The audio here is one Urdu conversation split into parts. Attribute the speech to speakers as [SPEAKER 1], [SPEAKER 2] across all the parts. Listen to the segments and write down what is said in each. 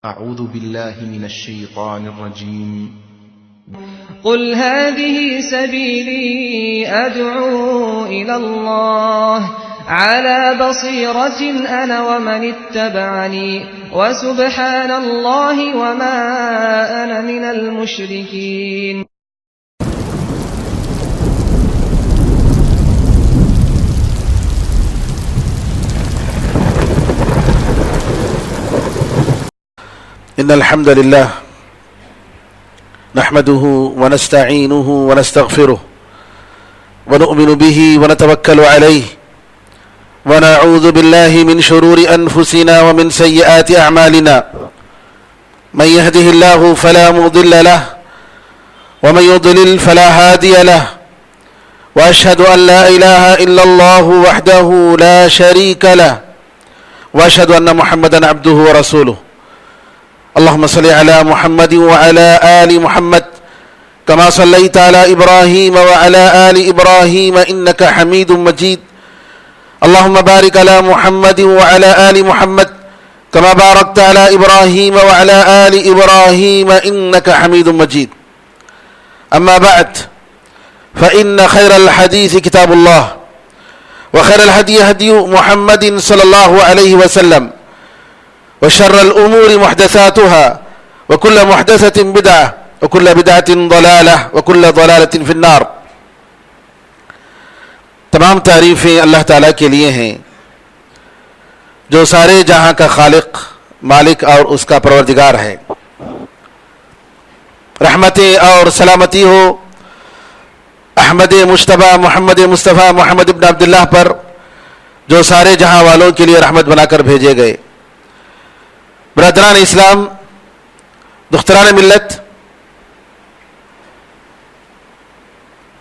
[SPEAKER 1] أعوذ بالله من الشيطان الرجيم.
[SPEAKER 2] قل هذه سبيلي أدعو إلى الله على بصيرة أنا ومن اتبعني وسبحان الله وما أنا من المشركين.
[SPEAKER 3] إن الحمد لله نحمده ونستعينه ونستغفره ونؤمن به ونتوكل عليه ونعوذ بالله من شرور أنفسنا ومن سيئات أعمالنا من يهده الله فلا مضل له ومن يضلل فلا هادي له وأشهد أن لا إله إلا الله وحده لا شريك له وأشهد أن محمدا عبده ورسوله. اللهم صل على محمد وعلى آل محمد كما صليت على إبراهيم وعلى آل إبراهيم إنك حميد مجيد. اللهم بارك على محمد وعلى آل محمد كما باركت على إبراهيم وعلى آل إبراهيم إنك حميد مجيد. أما بعد، فإن خير الحديث كتاب الله وخير الهدي هدي محمد صلى الله عليه وسلم وشر الأمور محدثاتها وكل محدثة بدعة وكل بدعة ضلالة وكل ضلالة في النار. تمام تعریفیں اللہ تعالیٰ کے لیے ہیں جو سارے جہاں کا خالق، مالک اور اس کا پروردگار ہے. رحمتیں اور سلامتی ہو احمد مجتبیٰ محمد مصطفیٰ محمد ابن عبداللہ پر جو سارے جہاں والوں کے لیے رحمت بنا کر بھیجے گئے. برادران اسلام، دختران ملت،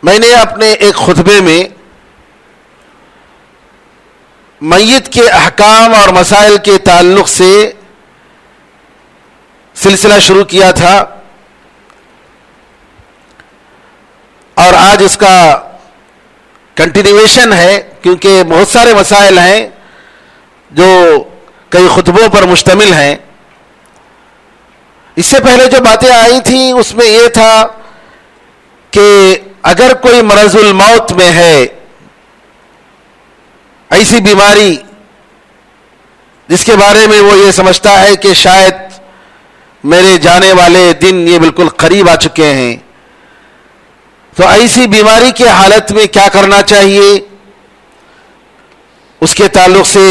[SPEAKER 3] میں نے اپنے ایک خطبے میں میت کے احکام اور مسائل کے تعلق سے سلسلہ شروع کیا تھا، اور آج اس کا کنٹینیویشن ہے کیونکہ بہت سارے مسائل ہیں جو کئی خطبوں پر مشتمل ہیں. اس سے پہلے جو باتیں آئی تھیں اس میں یہ تھا کہ اگر کوئی مرض الموت میں ہے، ایسی بیماری جس کے بارے میں وہ یہ سمجھتا ہے کہ شاید میرے جانے والے دن یہ بالکل قریب آ چکے ہیں، تو ایسی بیماری کی حالت میں کیا کرنا چاہیے، اس کے تعلق سے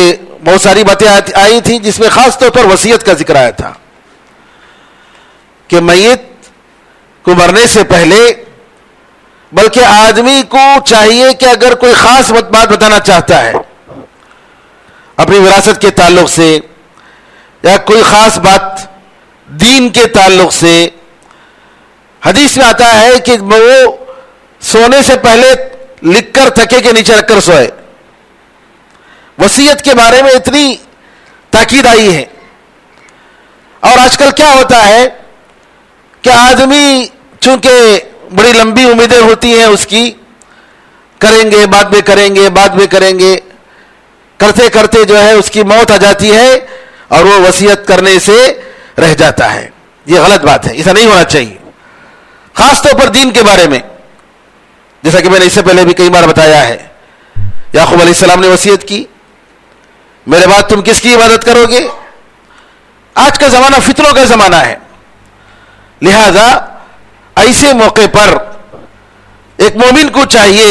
[SPEAKER 3] بہت ساری باتیں آئی تھیں، جس میں خاص طور پر وصیت کا ذکر آیا تھا کہ میت کو مرنے سے پہلے بلکہ آدمی کو چاہیے کہ اگر کوئی خاص بات بتانا چاہتا ہے اپنی وراثت کے تعلق سے یا کوئی خاص بات دین کے تعلق سے، حدیث میں آتا ہے کہ وہ سونے سے پہلے لکھ کر تکے کے نیچے رکھ کر سوئے. وصیت کے بارے میں اتنی تاکید آئی ہے. اور آج کل کیا ہوتا ہے کہ آدمی چونکہ بڑی لمبی امیدیں ہوتی ہیں اس کی، کریں گے بعد میں کریں گے بعد میں کریں گے، کرتے کرتے جو ہے اس کی موت آ جاتی ہے اور وہ وصیت کرنے سے رہ جاتا ہے. یہ غلط بات ہے، ایسا نہیں ہونا چاہیے، خاص طور پر دین کے بارے میں. جیسا کہ میں نے اس سے پہلے بھی کئی بار بتایا ہے، یعقوب علیہ السلام نے وصیت کی، میرے بعد تم کس کی عبادت کرو گے؟ آج کا زمانہ فتنوں کا زمانہ ہے، لہذا ایسے موقع پر ایک مومن کو چاہیے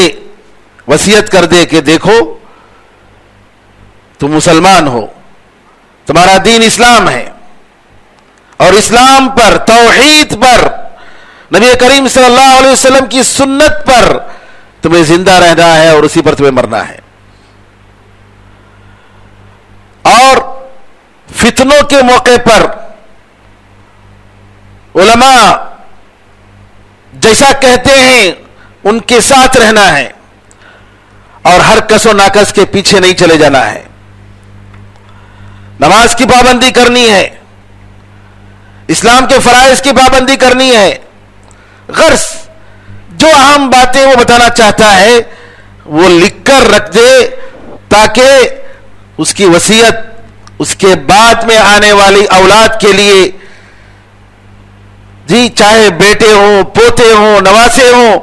[SPEAKER 3] وصیت کر دے کہ دیکھو تم مسلمان ہو، تمہارا دین اسلام ہے، اور اسلام پر، توحید پر، نبی کریم صلی اللہ علیہ وسلم کی سنت پر تمہیں زندہ رہنا ہے اور اسی پر تمہیں مرنا ہے. اور فتنوں کے موقع پر علماء جیسا کہتے ہیں ان کے ساتھ رہنا ہے اور ہر کس و ناکس کے پیچھے نہیں چلے جانا ہے. نماز کی پابندی کرنی ہے، اسلام کے فرائض کی پابندی کرنی ہے. غرض جو اہم باتیں وہ بتانا چاہتا ہے وہ لکھ کر رکھ دے تاکہ اس کی وصیت اس کے بعد میں آنے والی اولاد کے لیے جی چاہے بیٹے ہوں، پوتے ہوں، نواسے ہوں،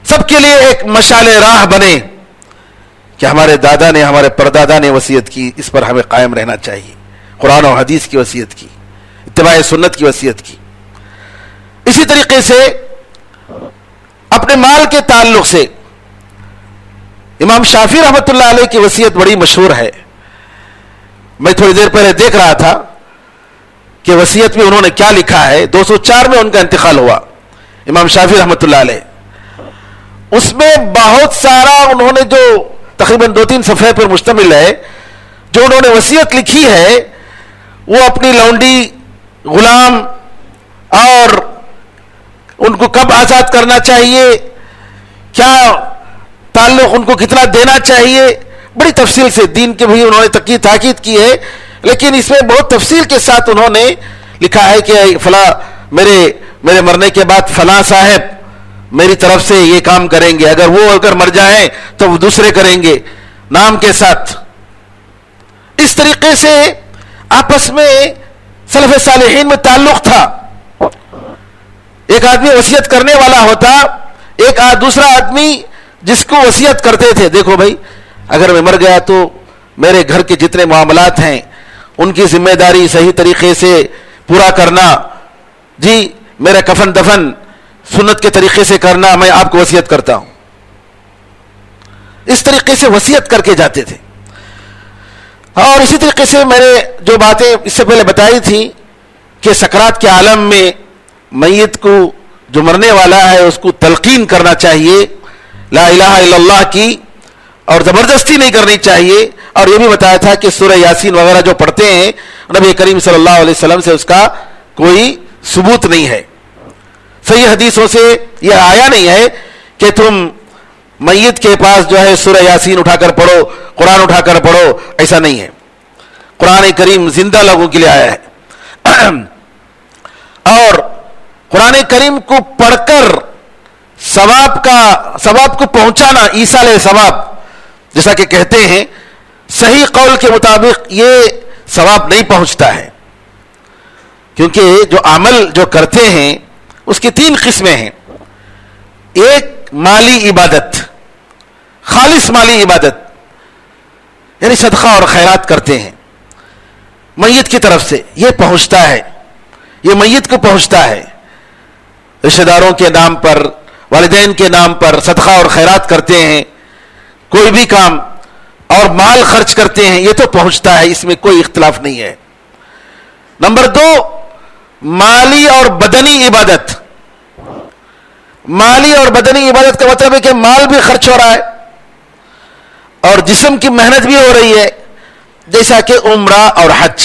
[SPEAKER 3] سب کے لیے ایک مشعل راہ بنے کہ ہمارے دادا نے، ہمارے پردادا نے وصیت کی، اس پر ہمیں قائم رہنا چاہیے، قرآن و حدیث کی وصیت کی، اتباع سنت کی وصیت کی۔ اسی طریقے سے اپنے مال کے تعلق سے امام شافعی رحمۃ اللہ علیہ کی وصیت بڑی مشہور ہے۔ میں تھوڑی دیر پہلے دیکھ رہا تھا کہ وصیت میں انہوں نے کیا لکھا ہے۔ 204 میں ان کا انتقال ہوا، امام شافعی رحمۃ اللہ علیہ۔ اس میں بہت سارا انہوں نے جو تقریباً 2-3 صفحے پر مشتمل ہے، جو انہوں نے وصیت لکھی ہے، وہ اپنی لونڈی، غلام اور ان کو کب آزاد کرنا چاہیے، کیا تعلق ان کو کتنا دینا چاہیے، بڑی تفصیل سے دین کے بھی انہوں نے تاکید کی ہے، لیکن اس میں بہت تفصیل کے ساتھ انہوں نے لکھا ہے کہ فلاں میرے مرنے کے بعد فلاں صاحب میری طرف سے یہ کام کریں گے، اگر مر جائیں تو وہ دوسرے کریں گے، نام کے ساتھ۔ اس طریقے سے آپس میں سلف صالحین میں تعلق تھا۔ ایک آدمی وصیت کرنے والا ہوتا، ایک دوسرا آدمی جس کو وصیت کرتے تھے، دیکھو بھائی اگر میں مر گیا تو میرے گھر کے جتنے معاملات ہیں ان کی ذمہ داری صحیح طریقے سے پورا کرنا، جی میرا کفن دفن سنت کے طریقے سے کرنا، میں آپ کو وصیت کرتا ہوں۔ اس طریقے سے وصیت کر کے جاتے تھے۔ اور اسی طریقے سے میں نے جو باتیں اس سے پہلے بتائی تھی کہ سکرات کے عالم میں میت کو، جو مرنے والا ہے، اس کو تلقین کرنا چاہیے لا الہ الا اللہ کی، اور زبردستی نہیں کرنی چاہیے۔ اور یہ بھی بتایا تھا کہ سورہ یاسین وغیرہ جو پڑھتے ہیں، نبی کریم صلی اللہ علیہ وسلم سے اس کا کوئی ثبوت نہیں ہے، صحیح حدیثوں سے یہ آیا نہیں ہے کہ تم میت کے پاس جو ہے سورہ یاسین اٹھا کر پڑھو، قرآن اٹھا کر پڑھو، ایسا نہیں ہے۔ قرآن کریم زندہ لوگوں کے لیے آیا ہے، اور قرآن کریم کو پڑھ کر ثواب کو پہنچانا، ایصال ثواب جیسا کہ کہتے ہیں، صحیح قول کے مطابق یہ ثواب نہیں پہنچتا ہے، کیونکہ جو عمل جو کرتے ہیں اس کی 3 قسمیں ہیں۔ ایک مالی عبادت، خالص مالی عبادت، یعنی صدقہ اور خیرات کرتے ہیں میت کی طرف سے، یہ پہنچتا ہے، یہ میت کو پہنچتا ہے۔ رشتہ داروں کے نام پر، والدین کے نام پر صدقہ اور خیرات کرتے ہیں، کوئی بھی کام اور مال خرچ کرتے ہیں، یہ تو پہنچتا ہے، اس میں کوئی اختلاف نہیں ہے۔ نمبر 2، مالی اور بدنی عبادت۔ مالی اور بدنی عبادت کا مطلب ہے کہ مال بھی خرچ ہو رہا ہے اور جسم کی محنت بھی ہو رہی ہے، جیسا کہ عمرہ اور حج،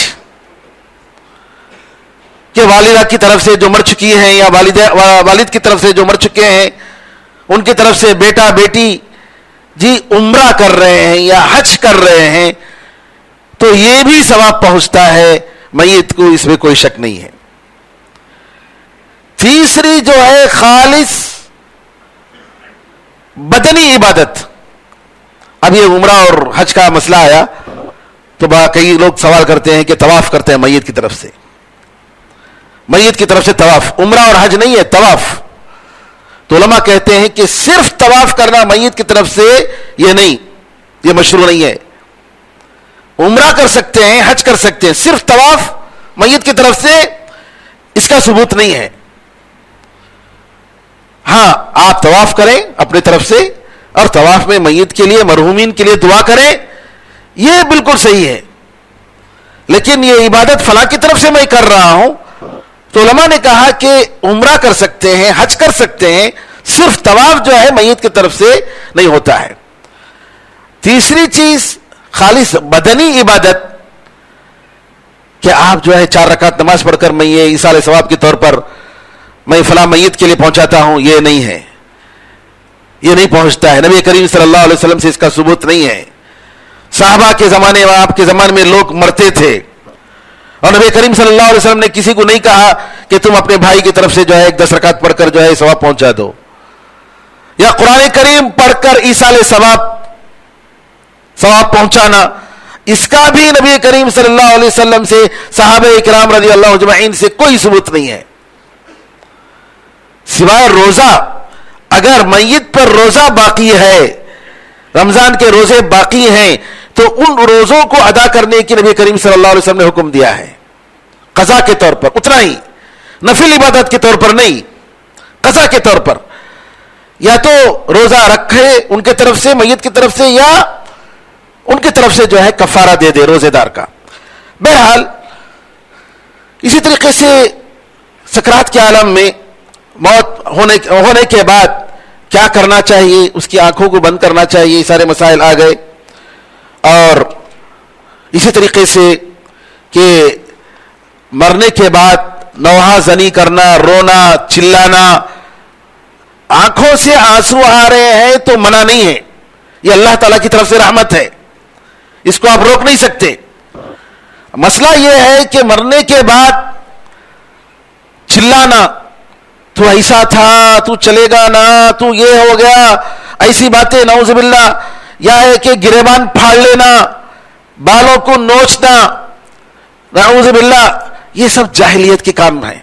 [SPEAKER 3] کہ والدہ کی طرف سے جو مر چکی ہیں یا والد کی طرف سے جو مر چکے ہیں، ان کی طرف سے بیٹا بیٹی جی عمرہ کر رہے ہیں یا حج کر رہے ہیں، تو یہ بھی ثواب پہنچتا ہے میت کو، اس میں کوئی شک نہیں ہے۔ تیسری جو ہے خالص بدنی عبادت۔ اب یہ عمرہ اور حج کا مسئلہ آیا تو کئی لوگ سوال کرتے ہیں کہ طواف کرتے ہیں میت کی طرف سے، میت کی طرف سے طواف، عمرہ اور حج نہیں ہے، طواف۔ تو علماء کہتے ہیں کہ صرف طواف کرنا میت کی طرف سے یہ نہیں، یہ مشروع نہیں ہے۔ عمرہ کر سکتے ہیں، حج کر سکتے ہیں، صرف طواف میت کی طرف سے اس کا ثبوت نہیں ہے۔ ہاں آپ طواف کریں اپنی طرف سے، اور طواف میں میت کے لیے، مرحومین کے لیے دعا کریں، یہ بالکل صحیح ہے، لیکن یہ عبادت فلاں کی طرف سے میں کر رہا ہوں، تو علماء نے کہا کہ عمرہ کر سکتے ہیں، حج کر سکتے ہیں، صرف طواف جو ہے میت کی طرف سے نہیں ہوتا ہے۔ تیسری چیز خالص بدنی عبادت، کہ آپ جو ہے 4 رکعت نماز پڑھ کر میں یہ ایصال ثواب کے طور پر میں فلاں میت کے لیے پہنچاتا ہوں، یہ نہیں ہے، یہ نہیں پہنچتا ہے، نبی کریم صلی اللہ علیہ وسلم سے اس کا ثبوت نہیں ہے۔ صحابہ کے زمانے میں، آپ کے زمانے میں لوگ مرتے تھے، اور نبی کریم صلی اللہ علیہ وسلم نے کسی کو نہیں کہا کہ تم اپنے بھائی کی طرف سے جو ہے 10 رکعت پڑھ کر جو ہے ثواب پہنچا دو، یا قرآن کریم پڑھ کر ایصال ثواب پہنچانا، اس کا بھی نبی کریم صلی اللہ علیہ وسلم سے، صحابہ اکرام رضی اللہ اجمعین سے کوئی ثبوت نہیں ہے سوائے روزہ. اگر میت پر روزہ باقی ہے، رمضان کے روزے باقی ہیں، تو ان روزوں کو ادا کرنے کی نبی کریم صلی اللہ علیہ وسلم نے حکم دیا ہے، قضا کے طور پر، اتنا ہی، نفل عبادت کے طور پر نہیں، قضا کے طور پر. یا تو روزہ رکھے ان کے طرف سے، میت کی طرف سے، یا ان کی طرف سے جو ہے کفارہ دے دے روزے دار کا. بہرحال اسی طریقے سے سکرات کے عالم میں موت ہونے کے بعد کیا کرنا چاہیے، اس کی آنکھوں کو بند کرنا چاہیے، یہ سارے مسائل آ گئے. اور اسی طریقے سے کہ مرنے کے بعد نوحہ زنی کرنا، رونا، چلانا، آنکھوں سے آنسو آ رہے ہیں تو منع نہیں ہے، یہ اللہ تعالیٰ کی طرف سے رحمت ہے، اس کو آپ روک نہیں سکتے. مسئلہ یہ ہے کہ مرنے کے بعد چلانا، تو ایسا تھا، تو چلے گا نا، تو یہ ہو گیا، ایسی باتیں، نعوذ باللہ. یا ہے کہ گریبان پھاڑ لینا، بالوں کو نوچنا، نعوذ باللہ، یہ سب جاہلیت کے کام ہیں.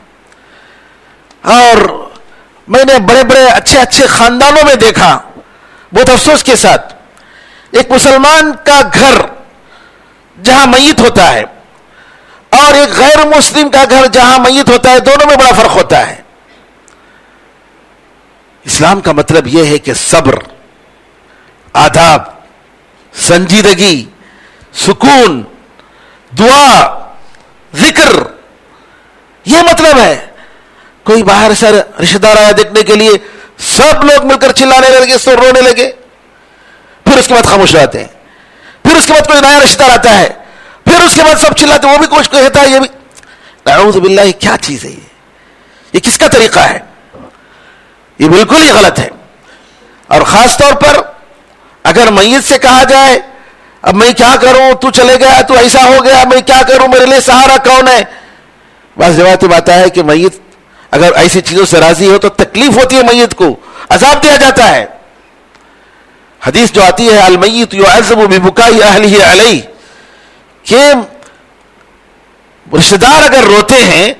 [SPEAKER 3] اور میں نے بڑے بڑے اچھے اچھے خاندانوں میں دیکھا، بہت افسوس کے ساتھ، ایک مسلمان کا گھر جہاں میت ہوتا ہے اور ایک غیر مسلم کا گھر جہاں میت ہوتا ہے، دونوں میں بڑا فرق ہوتا ہے. اسلام کا مطلب یہ ہے کہ صبر، آداب، سنجیدگی، سکون، دعا، ذکر، یہ مطلب ہے. کوئی باہر سے رشتہ دار آیا دیکھنے کے لیے، سب لوگ مل کر چلانے لگے، سب رونے لگے، پھر اس کے بعد خاموش رہتے ہیں. پھر اس کے بعد کوئی نیا رشتہ دار آتا ہے، پھر اس کے بعد سب چلاتے ہیں، وہ بھی کچھ کہتا ہے، یہ بھی. اعوذ باللہ، یہ کیا چیز ہے؟ یہ کس کا طریقہ ہے؟ یہ بالکل ہی غلط ہے. اور خاص طور پر اگر میت سے کہا جائے اب میں کیا کروں، تو چلے گیا، تو ایسا ہو گیا، میں کیا کروں، میرے لیے سہارا کون ہے؟ بعض روایت میں آتا ہے کہ میت اگر ایسی چیزوں سے راضی ہو تو تکلیف ہوتی ہے، میت کو عذاب دیا جاتا ہے. حدیث جو آتی ہے المیت یعذب ببکاء اہلہ علیہ، کہ رشتہ دار اگر روتے ہیں،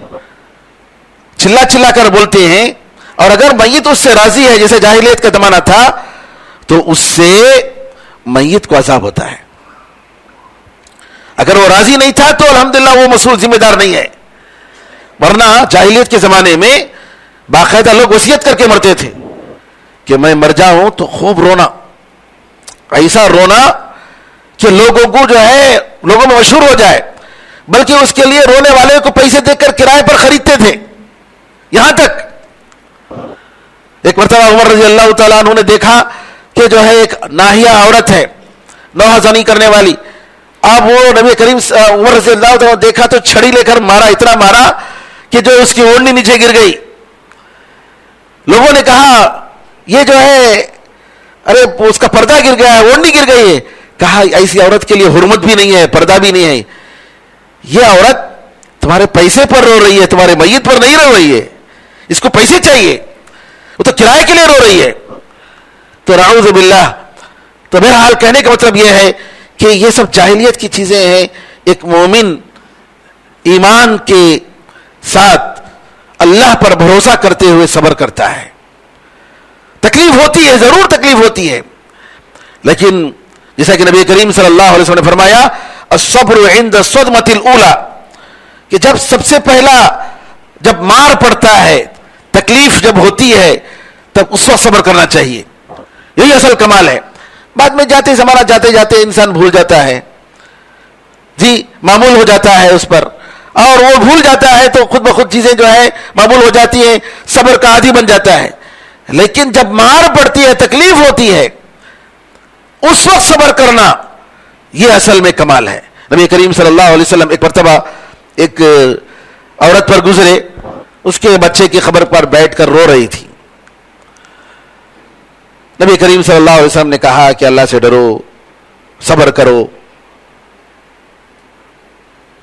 [SPEAKER 3] چلا چلا کر بولتے ہیں، اور اگر میت اس سے راضی ہے، جیسے جاہلیت کا زمانہ تھا، تو اس سے میت کو عذاب ہوتا ہے. اگر وہ راضی نہیں تھا تو الحمدللہ وہ مسئول ذمہ دار نہیں ہے. ورنہ جاہلیت کے زمانے میں باقاعدہ لوگ وصیت کر کے مرتے تھے کہ میں مر جاؤں تو خوب رونا، ایسا رونا کہ لوگوں کو جو ہے لوگوں میں مشہور ہو جائے، بلکہ اس کے لیے رونے والے کو پیسے دے کر کرائے پر خریدتے تھے. یہاں تک ایک مرتبہ عمر رضی اللہ تعالیٰ عنہ نے دیکھا کہ جو ہے ایک ناحیہ عورت ہے، نوحہ زنی کرنے والی. اب وہ نبی کریم عمر رضی اللہ تعالیٰ نے دیکھا تو چھڑی لے کر مارا، اتنا مارا کہ جو اس کی اوڑھنی نیچے گر گئی. لوگوں نے کہا یہ جو ہے ارے اس کا پردہ گر گیا ہے، اوڑھنی گر گئی ہے. کہا ایسی عورت کے لیے حرمت بھی نہیں ہے، پردہ بھی نہیں ہے. یہ عورت تمہارے پیسے پر رو رہی ہے، تمہارے میت پر نہیں رو رہی ہے، اس کو پیسے چاہیے، وہ تو کرائے کے لیے رو رہی ہے. تو نعوذ باللہ. تو بہرحال کہنے کا مطلب یہ ہے کہ یہ سب جاہلیت کی چیزیں ہیں. ایک مومن ایمان کے ساتھ اللہ پر بھروسہ کرتے ہوئے صبر کرتا ہے. تکلیف ہوتی ہے، ضرور تکلیف ہوتی ہے، لیکن جیسا کہ نبی کریم صلی اللہ علیہ وسلم نے فرمایا الصبر عند الصدمۃ الاولى، کہ جب سب سے پہلا جب مار پڑتا ہے، تکلیف جب ہوتی ہے، تب اس وقت صبر کرنا چاہیے. یہی اصل کمال ہے. بعد میں جاتے زمانہ جاتے جاتے انسان بھول جاتا ہے، جی معمول ہو جاتا ہے اس پر، اور وہ بھول جاتا ہے تو خود بخود چیزیں جو ہے معمول ہو جاتی ہیں، صبر کا عادی بن جاتا ہے. لیکن جب مار پڑتی ہے، تکلیف ہوتی ہے، اس وقت صبر کرنا یہ اصل میں کمال ہے. نبی کریم صلی اللہ علیہ وسلم ایک مرتبہ ایک عورت پر گزرے، اس کے بچے کی خبر پر بیٹھ کر رو رہی تھی. نبی کریم صلی اللہ علیہ وسلم نے کہا کہ اللہ سے ڈرو، صبر کرو.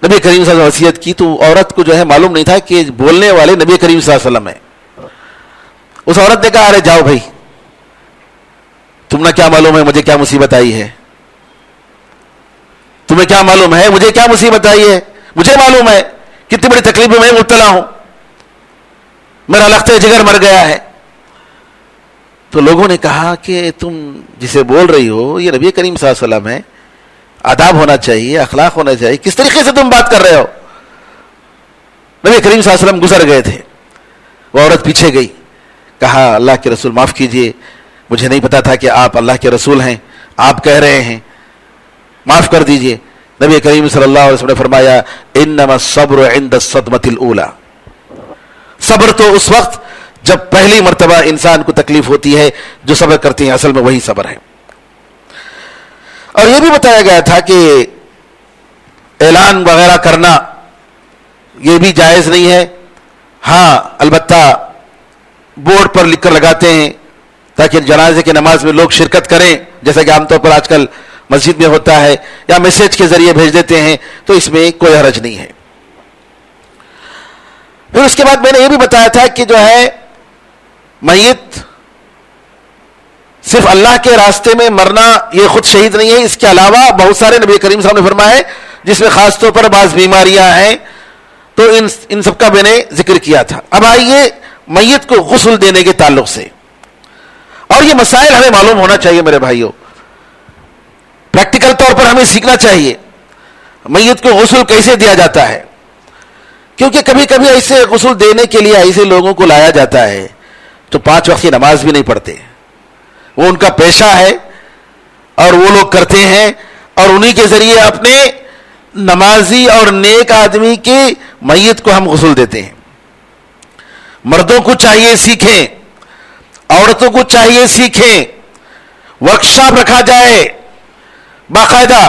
[SPEAKER 3] نبی کریم صلی اللہ علیہ وسلم وصیت کی تو عورت کو جو ہے معلوم نہیں تھا کہ بولنے والے نبی کریم صلی اللہ علیہ وسلم ہیں. اس عورت نے کہا ارے جاؤ بھائی، تم نے کیا معلوم ہے مجھے کیا مصیبت آئی ہے، تم تمہیں کیا معلوم ہے مجھے کیا مصیبت آئی ہے؟ مجھے معلوم ہے کتنی بڑی تکلیف میں مبتلا ہوں، میرا لخت جگر مر گیا ہے۔ تو لوگوں نے کہا کہ تم جسے بول رہی ہو یہ نبی کریم صلی اللہ علیہ وسلم ہے، آداب ہونا چاہیے، اخلاق ہونا چاہیے، کس طریقے سے تم بات کر رہے ہو؟ نبی کریم صلی اللہ علیہ وسلم گزر گئے تھے، وہ عورت پیچھے گئی، کہا اللہ کے رسول معاف کیجئے، مجھے نہیں پتا تھا کہ آپ اللہ کے رسول ہیں، آپ کہہ رہے ہیں، معاف کر دیجئے۔ نبی کریم صلی اللہ علیہ وسلم نے فرمایا انما الصبر عند الصدمة الاولى، صبر تو اس وقت جب پہلی مرتبہ انسان کو تکلیف ہوتی ہے، جو صبر کرتے ہیں اصل میں وہی صبر ہے۔ اور یہ بھی بتایا گیا تھا کہ اعلان وغیرہ کرنا یہ بھی جائز نہیں ہے، ہاں البتہ بورڈ پر لکھ کر لگاتے ہیں تاکہ جنازے کی نماز میں لوگ شرکت کریں، جیسا کہ عام طور پر آج کل مسجد میں ہوتا ہے، یا میسج کے ذریعے بھیج دیتے ہیں، تو اس میں کوئی حرج نہیں ہے۔ پھر اس کے بعد میں نے یہ بھی بتایا تھا کہ جو ہے میت صرف اللہ کے راستے میں مرنا یہ خود شہید نہیں ہے، اس کے علاوہ بہت سارے نبی کریم صاحب نے فرمایا ہے جس میں خاص طور پر بعض بیماریاں ہیں، تو ان سب کا میں نے ذکر کیا تھا۔ اب آئیے میت کو غسل دینے کے تعلق سے، اور یہ مسائل ہمیں معلوم ہونا چاہیے میرے بھائیوں، پریکٹیکل طور پر ہمیں سیکھنا چاہیے میت کو غسل کیسے دیا جاتا ہے، کیونکہ کبھی کبھی ایسے غسل دینے کے لیے ایسے لوگوں کو لایا جاتا ہے جو 5 وقت کی نماز بھی نہیں پڑھتے، وہ ان کا پیشہ ہے اور وہ لوگ کرتے ہیں، اور انہی کے ذریعے اپنے نمازی اور نیک آدمی کی میت کو ہم غسل دیتے ہیں۔ مردوں کو چاہیے سیکھیں، عورتوں کو چاہیے سیکھیں، ورکشاپ رکھا جائے باقاعدہ،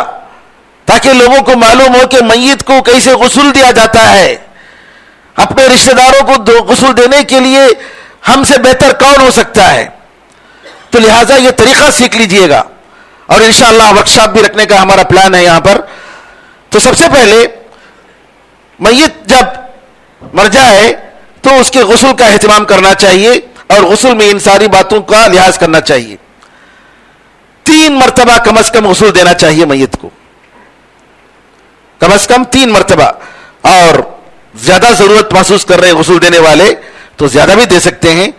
[SPEAKER 3] تاکہ لوگوں کو معلوم ہو کہ میت کو کیسے غسل دیا جاتا ہے۔ اپنے رشتہ داروں کو غسل دینے کے لیے ہم سے بہتر کون ہو سکتا ہے؟ تو لہٰذا یہ طریقہ سیکھ لیجئے گا، اور انشاءاللہ ورکشاپ بھی رکھنے کا ہمارا پلان ہے یہاں پر۔ تو سب سے پہلے میت جب مر جائے تو اس کے غسل کا اہتمام کرنا چاہیے، اور غسل میں ان ساری باتوں کا لحاظ کرنا چاہیے۔ 3 مرتبہ کم از کم غسل دینا چاہیے میت کو، کم از کم 3 مرتبہ، اور زیادہ ضرورت محسوس کر رہے ہیں غسل دینے والے تو زیادہ بھی دے سکتے ہیں،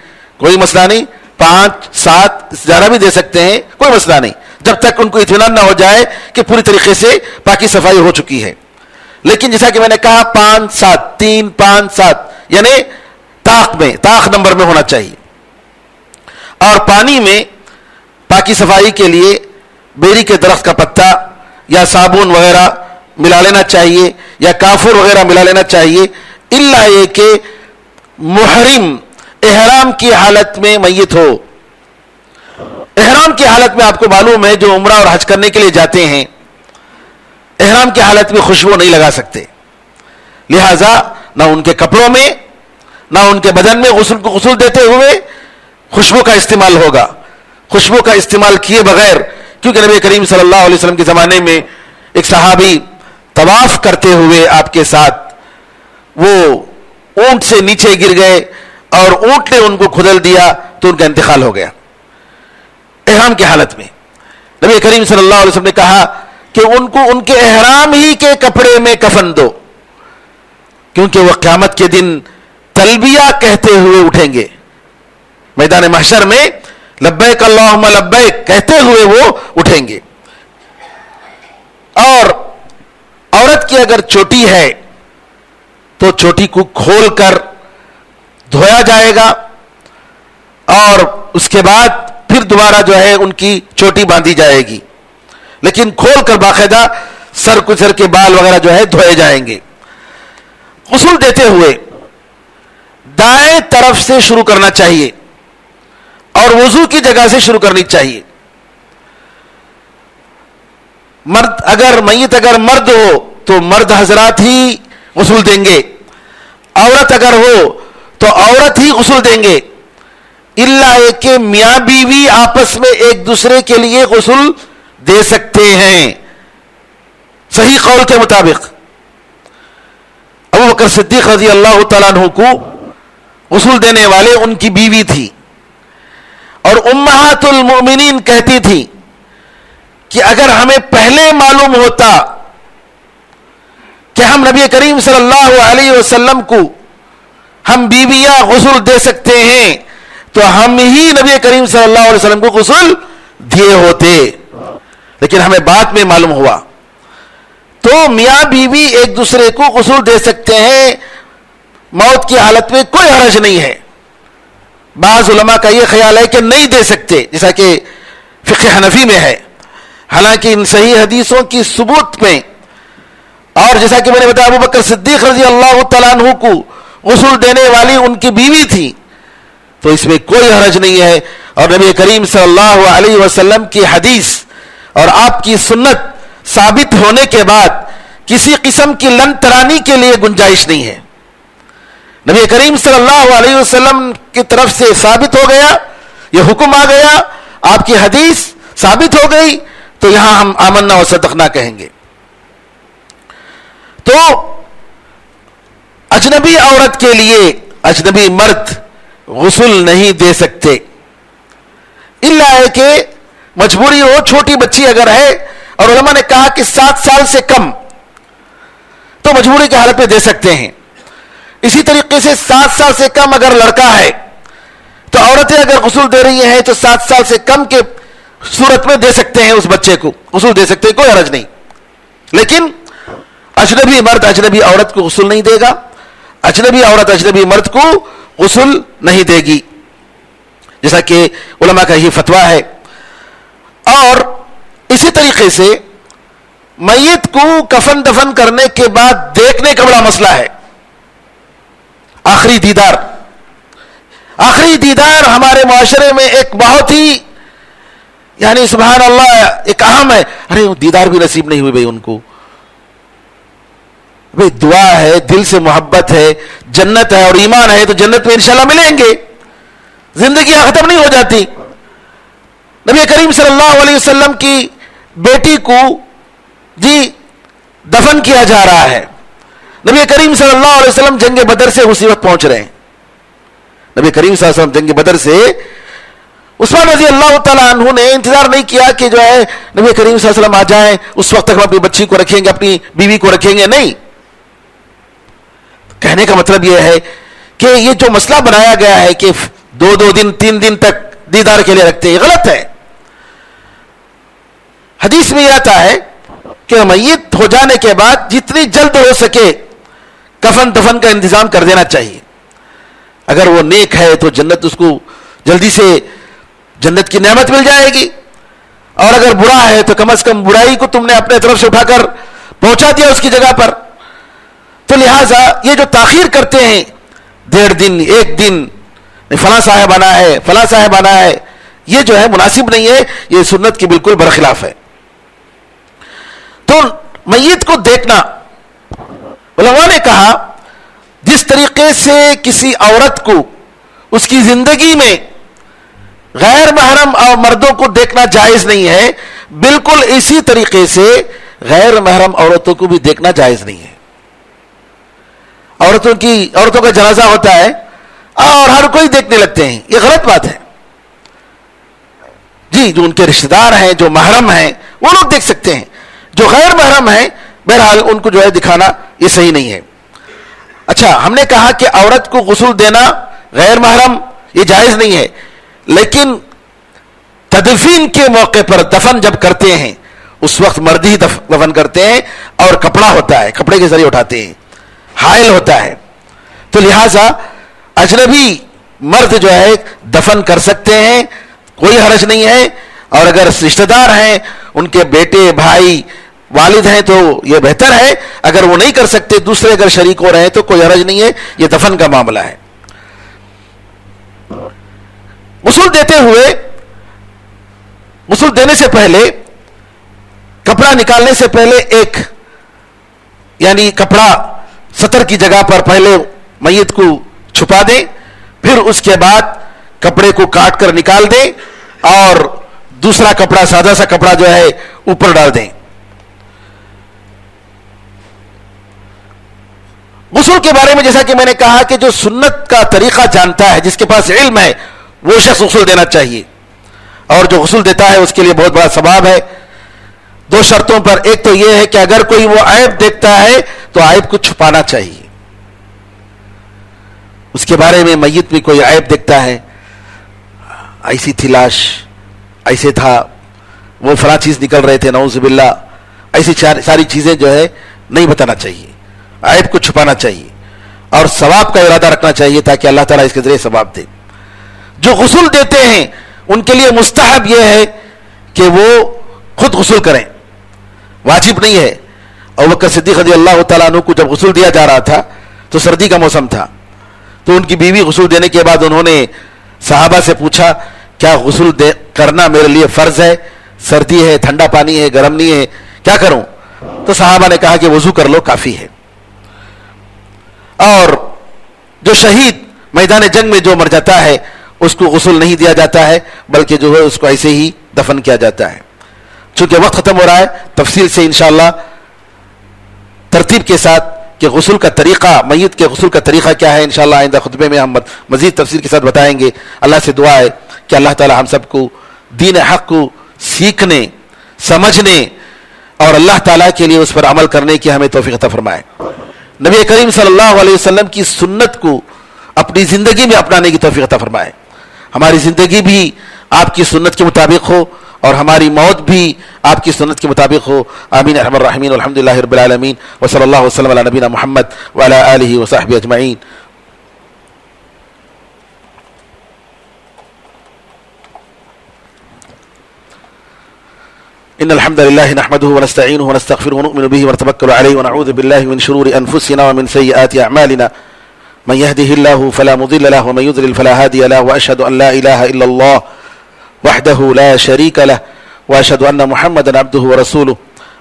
[SPEAKER 3] کوئی مسئلہ نہیں، 5 7 زیادہ بھی دے سکتے ہیں، کوئی مسئلہ نہیں، جب تک ان کو اطمینان نہ ہو جائے کہ پوری طریقے سے پاکی صفائی ہو چکی ہے۔ لیکن جیسا کہ میں نے کہا 5 7 3 5 7 یعنی طاق نمبر میں ہونا چاہیے۔ اور پانی میں پاکی صفائی کے لیے بیری کے درخت کا پتا یا صابن وغیرہ ملا لینا چاہیے، یا کافور وغیرہ ملا لینا چاہیے، الا یہ کہ محرم احرام کی حالت میں میت ہو۔ احرام کی حالت میں آپ کو معلوم ہے جو عمرہ اور حج کرنے کے لیے جاتے ہیں، احرام کی حالت میں خوشبو نہیں لگا سکتے، لہذا نہ ان کے کپڑوں میں نہ ان کے بدن میں غسل دیتے ہوئے خوشبو کا استعمال ہوگا۔ خوشبو کا استعمال کیے بغیر، کیونکہ نبی کریم صلی اللہ علیہ وسلم کے زمانے میں ایک صحابی طواف کرتے ہوئے آپ کے ساتھ وہ اونٹ سے نیچے گر گئے اور اونٹ نے ان کو کھدل دیا تو ان کا انتقال ہو گیا احرام کی حالت میں۔ نبی کریم صلی اللہ علیہ وسلم نے کہا کہ ان کو ان کے احرام ہی کے کپڑے میں کفن دو، کیونکہ وہ قیامت کے دن تلبیہ کہتے ہوئے اٹھیں گے میدان محشر میں، لبیک اللہم لبیک کہتے ہوئے وہ اٹھیں گے۔ اور عورت کی اگر چوٹی ہے تو چوٹی کو کھول کر دھویا جائے گا، اور اس کے بعد پھر دوبارہ جو ہے ان کی چوٹی باندھی جائے گی، لیکن کھول کر باقاعدہ سر کے بال وغیرہ جو ہے دھوئے جائیں گے۔ غسل دیتے ہوئے دائیں طرف سے شروع کرنا چاہیے اور وضو کی جگہ سے شروع کرنی چاہیے۔ میت اگر مرد ہو تو مرد حضرات ہی غسل دیں گے، عورت اگر ہو تو عورت ہی غسل دیں گے، الا یہ کہ میاں بیوی آپس میں ایک دوسرے کے لیے غسل دے سکتے ہیں صحیح قول کے مطابق۔ ابو بکر صدیق رضی اللہ تعالیٰ عنہ کو غسل دینے والے ان کی بیوی تھی، اور امہات المؤمنین کہتی تھی کہ اگر ہمیں پہلے معلوم ہوتا کہ ہم نبی کریم صلی اللہ علیہ وسلم کو ہم بیویاں غسل دے سکتے ہیں تو ہم ہی نبی کریم صلی اللہ علیہ وسلم کو غسل دیے ہوتے، لیکن ہمیں بعد میں معلوم ہوا۔ تو میاں بیوی ایک دوسرے کو غسل دے سکتے ہیں، موت کی حالت میں کوئی حرج نہیں ہے۔ بعض علماء کا یہ خیال ہے کہ نہیں دے سکتے، جیسا کہ فقہ حنفی میں ہے، حالانکہ ان صحیح حدیثوں کی ثبوت میں، اور جیسا کہ میں نے بتایا ابو بکر صدیق رضی اللہ تعالیٰ عنہ کو غسل دینے والی ان کی بیوی تھی، تو اس میں کوئی حرج نہیں ہے۔ اور نبی کریم صلی اللہ علیہ وسلم کی حدیث اور آپ کی سنت ثابت ہونے کے بعد کسی قسم کی لن ترانی کے لیے گنجائش نہیں ہے۔ نبی کریم صلی اللہ علیہ وسلم کی طرف سے ثابت ہو گیا، یہ حکم آ گیا، آپ کی حدیث ثابت ہو گئی، تو یہاں ہم آمنا و صدقنا کہیں گے۔ تو اجنبی عورت کے لیے اجنبی مرد غسل نہیں دے سکتے، الا ہے کہ مجبوری ہو، چھوٹی بچی اگر ہے، اور علماء نے کہا کہ 7 سال سے کم، تو مجبوری کی حالت میں دے سکتے ہیں۔ اسی طریقے سے 7 سال سے کم اگر لڑکا ہے تو عورتیں اگر غسل دے رہی ہیں تو 7 سال سے کم کے صورت میں دے سکتے ہیں، اس بچے کو غسل دے سکتے ہیں، کوئی حرج نہیں۔ لیکن اجنبی مرد اجنبی عورت کو غسل نہیں دے گا، اجنبی عورت اجنبی مرد کو غسل نہیں دے گی، جیسا کہ علماء کا یہ فتویٰ ہے۔ اور اسی طریقے سے میت کو کفن دفن کرنے کے بعد دیکھنے کا بڑا مسئلہ ہے۔ آخری دیدار، آخری دیدار ہمارے معاشرے میں ایک بہت ہی یعنی سبحان اللہ ایک اہم ہے۔ ارے دیدار بھی نصیب نہیں ہوئی بھائی ان کو، بھائی دعا ہے، دل سے محبت ہے، جنت ہے اور ایمان ہے تو جنت میں انشاءاللہ ملیں گے، زندگی ختم نہیں ہو جاتی۔ نبی کریم صلی اللہ علیہ وسلم کی بیٹی کو دفن کیا جا رہا ہے، نبی کریم صلی اللہ علیہ وسلم جنگ بدر سے اسی وقت پہنچ رہے ہیں۔ نبی کریم صلی اللہ علیہ وسلم جنگ بدر سے، عثمان رضی اللہ تعالیٰ عنہ نے انتظار نہیں کیا کہ جو ہے نبی کریم صلی اللہ علیہ وسلم آ جائیں، اس وقت تک ہم اپنی بچی کو رکھیں گے، اپنی بیوی کو رکھیں گے، نہیں۔ کہنے کا مطلب یہ ہے کہ یہ جو مسئلہ بنایا گیا ہے کہ 2 دن 3 دن تک دیدار کے لیے رکھتے ہیں، یہ غلط ہے۔ حدیث میں یہ آتا ہے کہ میت ہو جانے کے بعد جتنی جلد ہو سکے کفن دفن کا انتظام کر دینا چاہیے۔ اگر وہ نیک ہے تو جنت اس کو جلدی سے جنت کی نعمت مل جائے گی، اور اگر برا ہے تو کم از کم برائی کو تم نے اپنے طرف سے اٹھا کر پہنچا دیا اس کی جگہ پر۔ تو لہٰذا یہ جو تاخیر کرتے ہیں 1.5 دن 1 دن، فلاں صاحب آنا ہے فلاں صاحب آنا ہے، یہ جو ہے مناسب نہیں ہے، یہ سنت کی بالکل برخلاف ہے۔ تو میت کو دیکھنا، علماء نے کہا جس طریقے سے کسی عورت کو اس کی زندگی میں غیر محرم اور مردوں کو دیکھنا جائز نہیں ہے، بالکل اسی طریقے سے غیر محرم عورتوں کو بھی دیکھنا جائز نہیں ہے۔ عورتوں کا جنازہ ہوتا ہے اور ہر کوئی دیکھنے لگتے ہیں، یہ غلط بات ہے۔ جو ان کے رشتہ دار ہیں، جو محرم ہیں، وہ لوگ دیکھ سکتے ہیں، جو غیر محرم ہیں بہرحال ان کو جو ہے دکھانا یہ صحیح نہیں ہے۔ اچھا، ہم نے کہا کہ عورت کو غسل دینا غیر محرم یہ جائز نہیں ہے، لیکن تدفین کے موقع پر دفن جب کرتے ہیں اس وقت مرد ہی دفن کرتے ہیں، اور کپڑا ہوتا ہے، کپڑے کے ذریعے اٹھاتے ہیں، حائل ہوتا ہے، تو لہٰذا اجنبی مرد جو ہے دفن کر سکتے ہیں، کوئی حرج نہیں ہے۔ اور اگر رشتہ دار ہیں، ان کے بیٹے بھائی والد ہیں تو یہ بہتر ہے، اگر وہ نہیں کر سکتے دوسرے اگر شریک ہو رہے ہیں تو کوئی حرج نہیں ہے، یہ دفن کا معاملہ ہے۔ غسل دینے سے پہلے، کپڑا نکالنے سے پہلے ایک یعنی کپڑا سطر کی جگہ پر پہلے میت کو چھپا دیں، پھر اس کے بعد کپڑے کو کاٹ کر نکال دیں اور دوسرا کپڑا سادہ سا کپڑا جو ہے اوپر ڈال دیں۔ غسل کے بارے میں جیسا کہ میں نے کہا کہ جو سنت کا طریقہ جانتا ہے، جس کے پاس علم ہے، وہ شخص غسل دینا چاہیے، اور جو غسل دیتا ہے اس کے لیے بہت بڑا ثواب ہے۔ دو شرطوں پر. ایک تو یہ ہے کہ اگر کوئی وہ عیب دیکھتا ہے تو عیب کو چھپانا چاہیے. اس کے بارے میں میت میں کوئی عیب دیکھتا ہے, ایسی تھی لاش, ایسے تھا, وہ فلاں چیز نکل رہے تھے, نعوذ باللہ, ایسی ساری چیزیں جو ہے نہیں بتانا چاہیے, عیب کو چھپانا چاہیے, اور ثواب کا ارادہ رکھنا چاہیے تاکہ اللہ تعالیٰ اس کے ذریعے ثواب دے. جو غسل دیتے ہیں ان کے لیے مستحب یہ ہے کہ وہ خود غسل کریں, واجب نہیں ہے. ابوبکر صدیق رضی اللہ تعالیٰ عنہ کو جب غسل دیا جا رہا تھا تو سردی کا موسم تھا, تو ان کی بیوی غسل دینے کے بعد انہوں نے صحابہ سے پوچھا کیا غسل کرنا میرے لیے فرض ہے؟ سردی ہے, ٹھنڈا پانی ہے, گرم نہیں ہے, کیا کروں؟ تو صحابہ نے کہا کہ وضو کر لو, کافی ہے. اور جو شہید میدان جنگ میں جو مر جاتا ہے اس کو غسل نہیں دیا جاتا ہے, بلکہ جو ہے اس کو ایسے ہی دفن کیا جاتا ہے. چونکہ وقت ختم ہو رہا ہے, تفصیل سے انشاءاللہ ترتیب کے ساتھ کہ غسل کا طریقہ, میت کے غسل کا طریقہ کیا ہے, انشاءاللہ آئندہ خطبے میں ہم مزید تفصیل کے ساتھ بتائیں گے. اللہ سے دعا ہے کہ اللہ تعالی ہم سب کو دین حق کو سیکھنے, سمجھنے اور اللہ تعالیٰ کے لیے اس پر عمل کرنے کی ہمیں توفیق عطا فرمائے. نبی کریم صلی اللہ علیہ وسلم کی سنت کو اپنی زندگی میں اپنانے کی توفیق عطا فرمائے. ہماری زندگی بھی آپ کی سنت کے مطابق ہو اور ہماری موت بھی آپ کی سنت کے مطابق ہو. آمین ارحم الراحمین. الحمدللہ رب العالمین وصلی اللہ وسلم علی نبینا محمد وعلی آلہ وصحبہ اجمعین. ان الحمد لله نحمده ونستعينه ونستغفره ونؤمن به ونتوكل عليه ونعوذ بالله من شرور انفسنا ومن سيئات اعمالنا من يهده الله فلا مضل له ومن يضلل فلا هادي له واشهد ان لا اله الا الله وحده لا شريك له واشهد ان محمدا عبده ورسوله.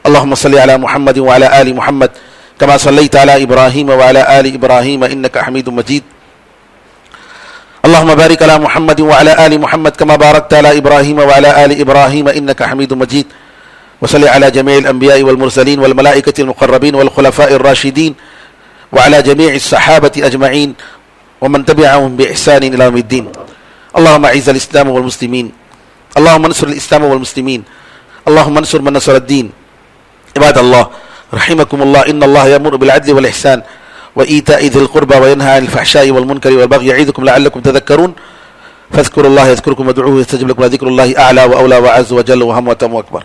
[SPEAKER 3] اللهم صل على محمد وعلى ال محمد كما صليت على ابراهيم وعلى ال ابراهيم انك حميد مجيد. اللهم بارك على محمد وعلى ال محمد كما باركت على ابراهيم وعلى ال ابراهيم انك حميد مجيد. وصل على جميع الأنبياء والمرسلين والملائكة المقربين والخلفاء الراشدين وعلى جميع الصحابة أجمعين ومن تبعهم بإحسان إلى يوم الدين. اللهم أعز الإسلام والمسلمين, اللهم انصر الإسلام والمسلمين, اللهم انصر من نصر الدين. عباد الله رحمكم الله, إن الله يأمر بالعدل والإحسان وإيتاء ذي القربى وينهى عن الفحشاء والمنكر والبغي يعظكم لعلكم تذكرون. فاذكروا الله يذكركم وادعوه يستجب لكم, وذكر الله أعلى وأولى وأعز وجل وهم وأتم وأكبر.